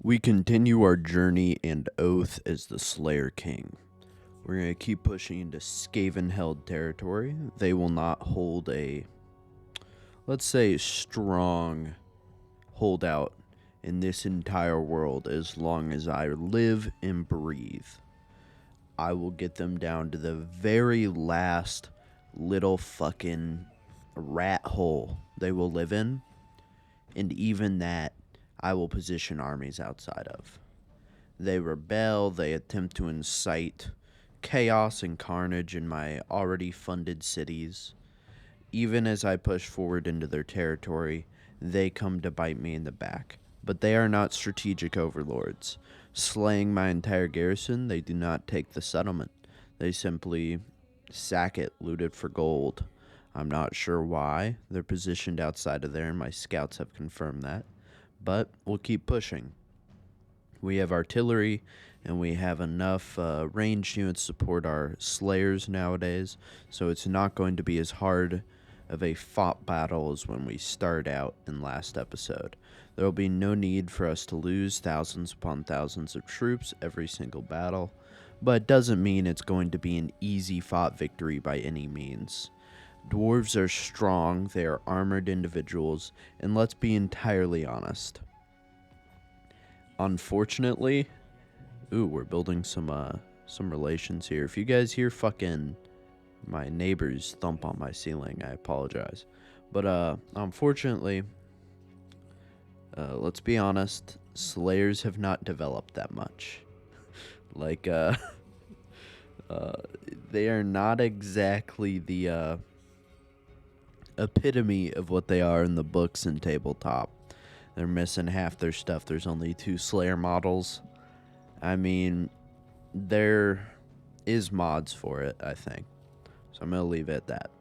We continue our journey and oath as the Slayer King. We're going to keep pushing into Skaven-held territory. They will not hold a, let's say, strong holdout in this entire world as long as I live and breathe. I will get them down to the very last little fucking rat hole they will live in, and even that I will position armies outside of. They rebel, they attempt to incite chaos and carnage in my already funded cities. Even as I push forward into their territory, they come to bite me in the back. But they are not strategic overlords. Slaying my entire garrison, they do not take the settlement. They simply sack it, loot it for gold. I'm not sure why. They're positioned outside of there, and my scouts have confirmed that. But we'll keep pushing. We have artillery, and we have enough ranged units to support our slayers nowadays, so it's not going to be as hard of a fought battle as when we start out in last episode. There will be no need for us to lose thousands upon thousands of troops every single battle, but it doesn't mean it's going to be an easy fought victory by any means. Dwarves are strong, they are armored individuals, and let's be entirely honest. Unfortunately, we're building some relations here. If you guys hear fucking my neighbors thump on my ceiling, I apologize. But unfortunately, let's be honest, Slayers have not developed that much. They are not exactly the epitome of what they are in the books and tabletop. They're missing half their stuff. There's only 2 Slayer models. I mean, there is mods for it, I think. So I'm going to leave it at that.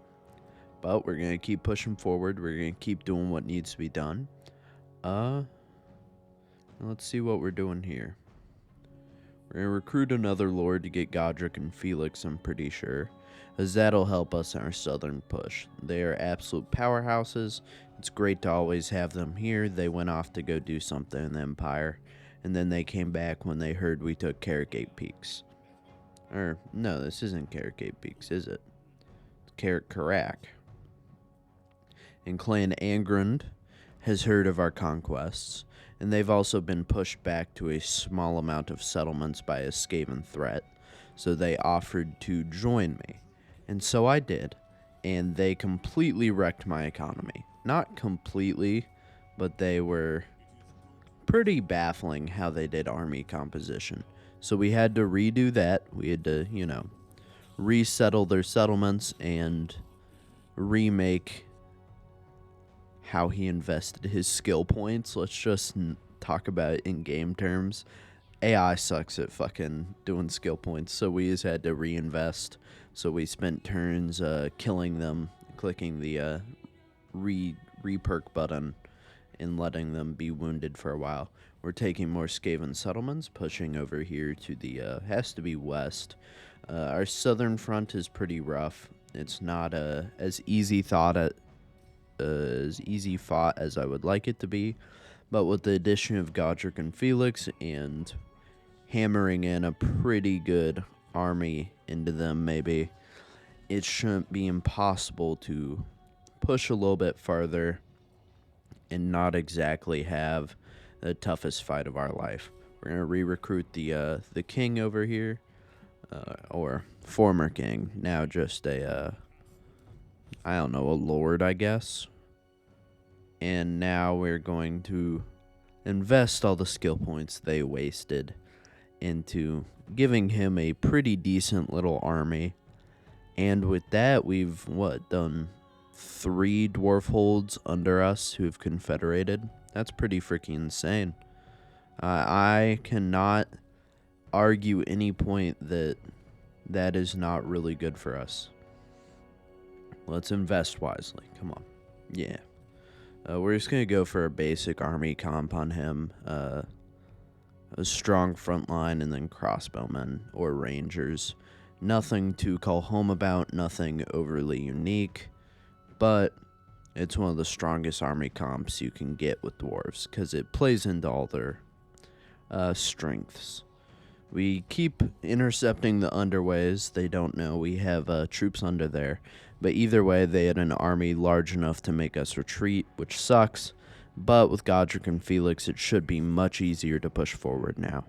But we're going to keep pushing forward. We're going to keep doing what needs to be done. Let's see what we're doing here. We're going to recruit another lord to get Godric and Felix, I'm pretty sure, as that'll help us in our southern push. They are absolute powerhouses. It's great to always have them here. They went off to go do something in the Empire, and then they came back when they heard we took Carrotgate Peaks. Or, no, this isn't Carrotgate Peaks, is it? It's Carrot-Karak. And Clan Angrund has heard of our conquests, and they've also been pushed back to a small amount of settlements by a Skaven threat, so they offered to join me. And so I did, and they completely wrecked my economy. Not completely, but they were pretty baffling how they did army composition. So we had to redo that. We had to, resettle their settlements and remake how he invested his skill points. Let's just talk about it in game terms. AI sucks at fucking doing skill points, so we just had to reinvest. So we spent turns killing them, clicking the re-perk button, and letting them be wounded for a while. We're taking more Skaven settlements, pushing over here to the, has to be west. Our southern front is pretty rough. It's not as easy fought as I would like it to be, but with the addition of Godric and Felix and hammering in a pretty good army into them, maybe it shouldn't be impossible to push a little bit farther and not exactly have the toughest fight of our life. We're going to re-recruit the king over here, or former king, now just a lord, I guess. And now we're going to invest all the skill points they wasted into giving him a pretty decent little army. And with that, we've, done 3 dwarf holds under us who've confederated. That's pretty freaking insane. I cannot argue any point that is not really good for us. Let's invest wisely. Come on. Yeah. We're just going to go for a basic army comp on him. A strong front line and then crossbowmen or rangers. Nothing to call home about, nothing overly unique, but it's one of the strongest army comps you can get with dwarves because it plays into all their strengths. We keep intercepting the underways. They don't know we have troops under there. But either way, they had an army large enough to make us retreat, which sucks. But with Godric and Felix, it should be much easier to push forward now.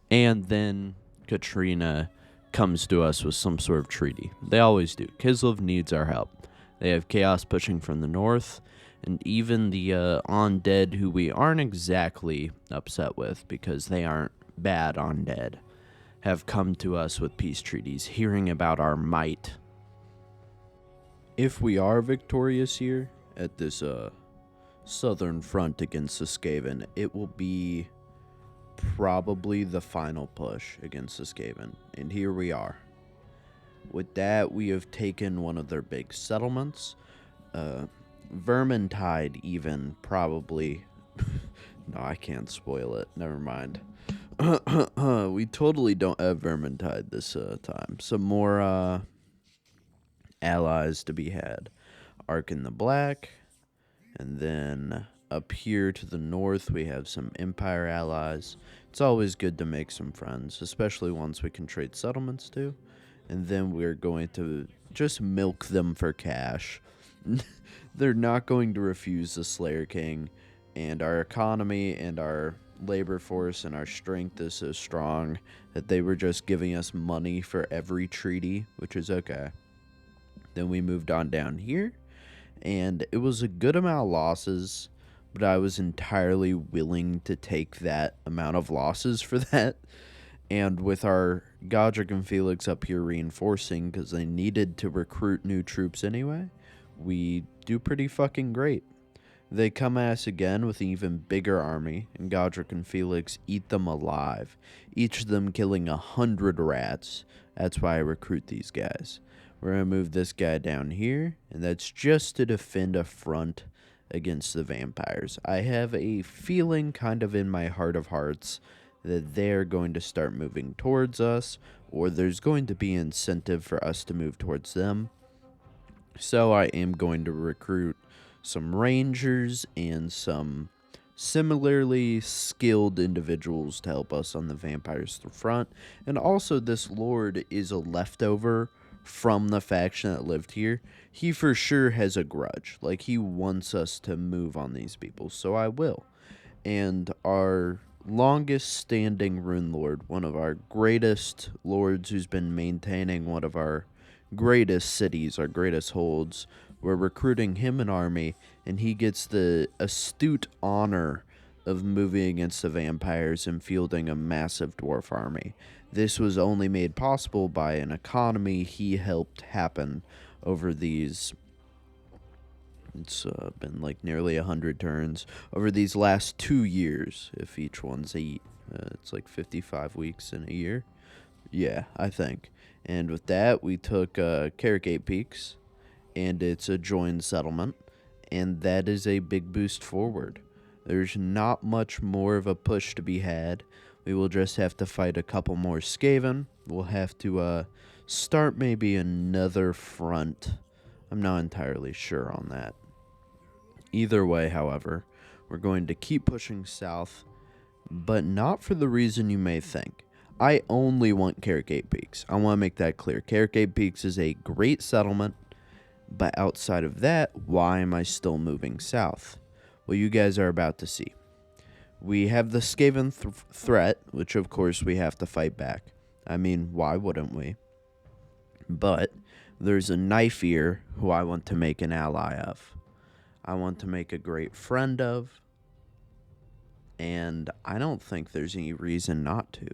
And then Katrina comes to us with some sort of treaty. They always do. Kislev needs our help. They have chaos pushing from the north, and even the undead, who we aren't exactly upset with because they aren't bad undead, have come to us with peace treaties, hearing about our might. If we are victorious here at this southern front against the Skaven, it will be probably the final push against the Skaven, and here we are. With that, we have taken one of their big settlements. Vermintide even, probably. No, I can't spoil it. Never mind. We totally don't have Vermintide this time. Some more allies to be had. Ark in the Black. And then up here to the north, we have some Empire allies. It's always good to make some friends, especially ones we can trade settlements to. And then we're going to just milk them for cash. They're not going to refuse the Slayer King, and our economy and our labor force and our strength is so strong that they were just giving us money for every treaty, which is okay. Then we moved on down here, and it was a good amount of losses, but I was entirely willing to take that amount of losses for that. And with our Godric and Felix up here reinforcing, because they needed to recruit new troops anyway, we do pretty fucking great. They come at us again with an even bigger army, and Godric and Felix eat them alive, each of them killing 100 rats. That's why I recruit these guys. We're going to move this guy down here, and that's just to defend a front against the vampires. I have a feeling kind of in my heart of hearts that they're going to start moving towards us, or there's going to be incentive for us to move towards them. So I am going to recruit some rangers and some similarly skilled individuals to help us on the vampires front. And also, this lord is a leftover from the faction that lived here. He for sure has a grudge. Like, he wants us to move on these people, so I will. And our longest standing rune lord, one of our greatest lords who's been maintaining one of our greatest cities, our greatest holds, we're recruiting him an army, and he gets the astute honor of moving against the vampires and fielding a massive dwarf army. This was only made possible by an economy he helped happen over these. It's been like nearly 100 turns over these last 2 years. If each one's it's like 55 weeks in a year. Yeah, I think. And with that, we took Carrigate Peaks, and it's a joined settlement, and that is a big boost forward. There's not much more of a push to be had. We will just have to fight a couple more Skaven. We'll have to start maybe another front. I'm not entirely sure on that. Either way, however, we're going to keep pushing south, but not for the reason you may think. I only want Carrigate Peaks. I want to make that clear. Carrigate Peaks is a great settlement, but outside of that, why am I still moving south? Well, you guys are about to see. We have the Skaven threat, which of course we have to fight back. I mean, why wouldn't we? But there's a Knife Ear who I want to make an ally of. I want to make a great friend of. And I don't think there's any reason not to.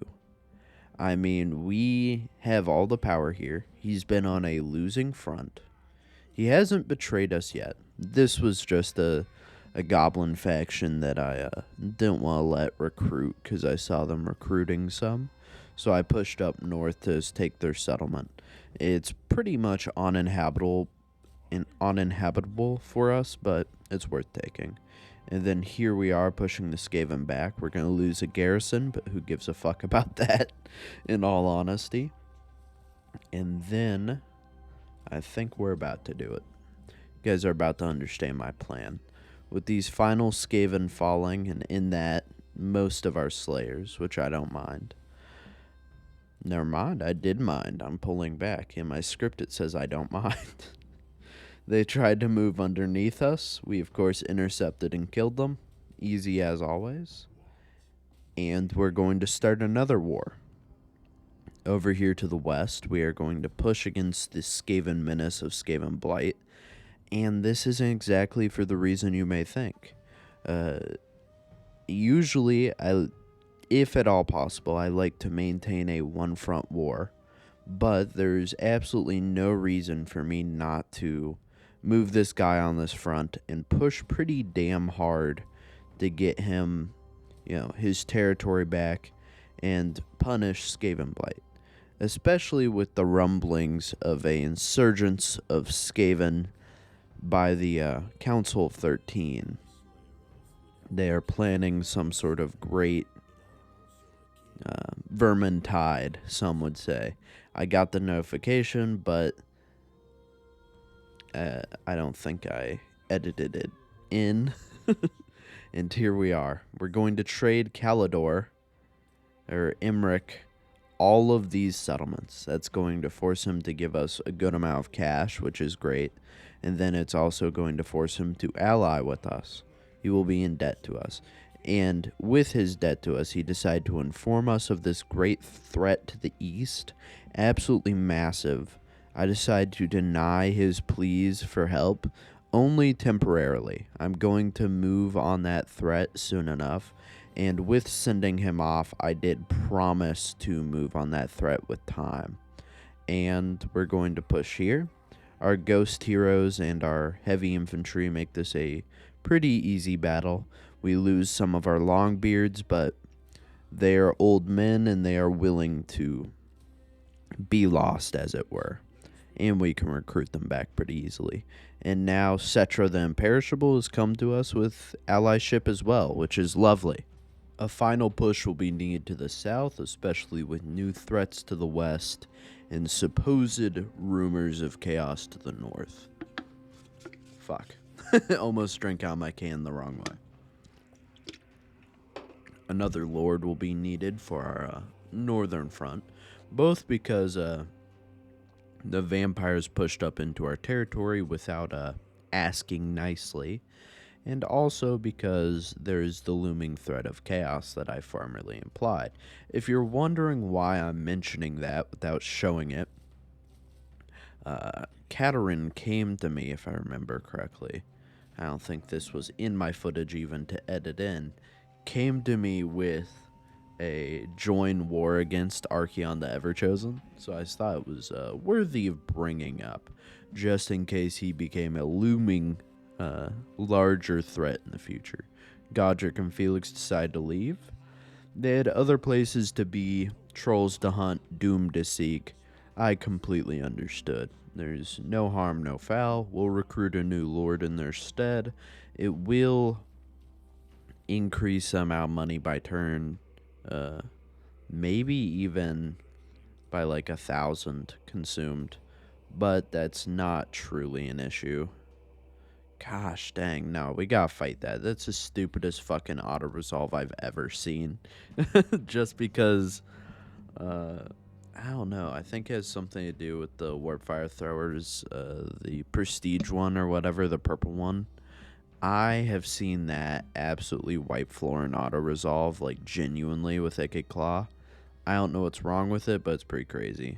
I mean, we have all the power here. He's been on a losing front. He hasn't betrayed us yet. This was just a goblin faction that I didn't want to let recruit because I saw them recruiting some. So I pushed up north to take their settlement. It's pretty much uninhabitable for us, but it's worth taking. And then here we are pushing the Skaven back. We're going to lose a garrison, but who gives a fuck about that, in all honesty. And then I think we're about to do it. You guys are about to understand my plan. With these final Skaven falling, and in that, most of our slayers, which I don't mind. Never mind, I did mind. I'm pulling back. In my script it says I don't mind. They tried to move underneath us. We, of course, intercepted and killed them. Easy as always. And we're going to start another war. Over here to the west, we are going to push against the Skaven menace of Skaven Blight. And this isn't exactly for the reason you may think. Usually, if at all possible, I like to maintain a one-front war. But there's absolutely no reason for me not to move this guy on this front and push pretty damn hard to get him, his territory back and punish Skaven Blight. Especially with the rumblings of a insurgence of Skaven by the Council of 13. They are planning some sort of great Vermintide, some would say. I got the notification, but I don't think I edited it in. And here we are. We're going to trade Calidor, or Imric, all of these settlements. That's going to force him to give us a good amount of cash, which is great. And then it's also going to force him to ally with us. He will be in debt to us. And with his debt to us, he decided to inform us of this great threat to the east. Absolutely massive. I decided to deny his pleas for help only temporarily. I'm going to move on that threat soon enough. And with sending him off, I did promise to move on that threat with time. And we're going to push here. Our ghost heroes and our heavy infantry make this a pretty easy battle. We lose some of our longbeards, but they are old men and they are willing to be lost, as it were. And we can recruit them back pretty easily. And now Cetra the Imperishable has come to us with allyship as well, which is lovely. A final push will be needed to the south, especially with new threats to the west and supposed rumors of chaos to the north. Fuck. Almost drank out my can the wrong way. Another lord will be needed for our northern front, both because the vampires pushed up into our territory without asking nicely, and also because there is the looming threat of chaos that I formerly implied. If you're wondering why I'm mentioning that without showing it, Katerin came to me, if I remember correctly. I don't think this was in my footage even to edit in. Came to me with a join war against Archeon the Everchosen, so I thought it was worthy of bringing up, just in case he became a looming larger threat in the future. Godric and Felix decided to leave. They had other places to be, trolls to hunt, doom to seek. I completely understood. There's no harm, no foul. We'll recruit a new lord in their stead. It will increase the amount of money by turn, maybe even by like 1,000 consumed, but that's not truly an issue. Gosh dang, no, we gotta fight that. That's the stupidest fucking auto-resolve I've ever seen. Just because, I don't know, I think it has something to do with the Warp Fire Throwers, the Prestige one or whatever, the purple one. I have seen that absolutely wipe floor and auto-resolve, like, genuinely with Ikit Claw. I don't know what's wrong with it, but it's pretty crazy.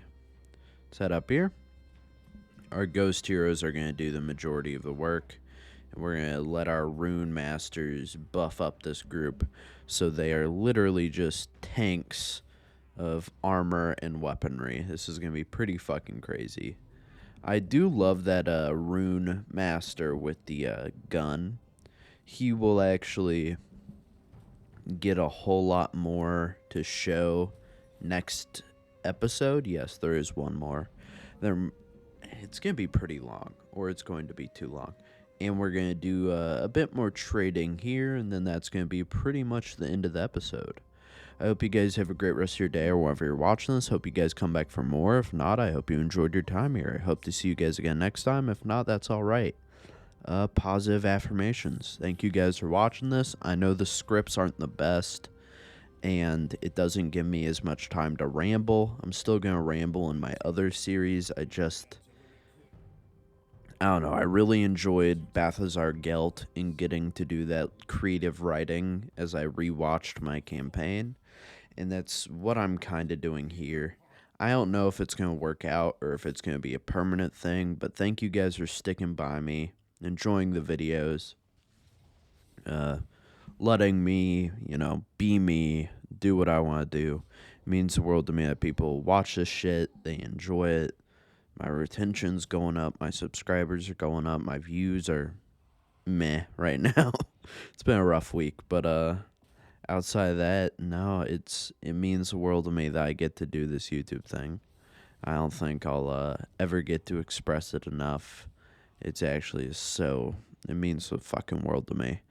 Let's head up here. Our ghost heroes are going to do the majority of the work, and we're going to let our rune masters buff up this group so they are literally just tanks of armor and weaponry. This is going to be pretty fucking crazy. I do love that rune master with the gun. He will actually get a whole lot more to show next episode. Yes, there is one more. It's going to be pretty long, or it's going to be too long. And we're going to do a bit more trading here, and then that's going to be pretty much the end of the episode. I hope you guys have a great rest of your day or wherever you're watching this. Hope you guys come back for more. If not, I hope you enjoyed your time here. I hope to see you guys again next time. If not, that's all right. positive affirmations. Thank you guys for watching this. I know the scripts aren't the best, and it doesn't give me as much time to ramble. I'm still going to ramble in my other series. I don't know. I really enjoyed Balthazar Gelt in getting to do that creative writing as I rewatched my campaign. And that's what I'm kind of doing here. I don't know if it's going to work out or if it's going to be a permanent thing, but thank you guys for sticking by me, enjoying the videos, letting me, be me, do what I want to do. It means the world to me that people watch this shit, they enjoy it. My retention's going up, my subscribers are going up, my views are meh right now. It's been a rough week, but outside of that, no, it means the world to me that I get to do this YouTube thing. I don't think I'll ever get to express it enough. It means the fucking world to me.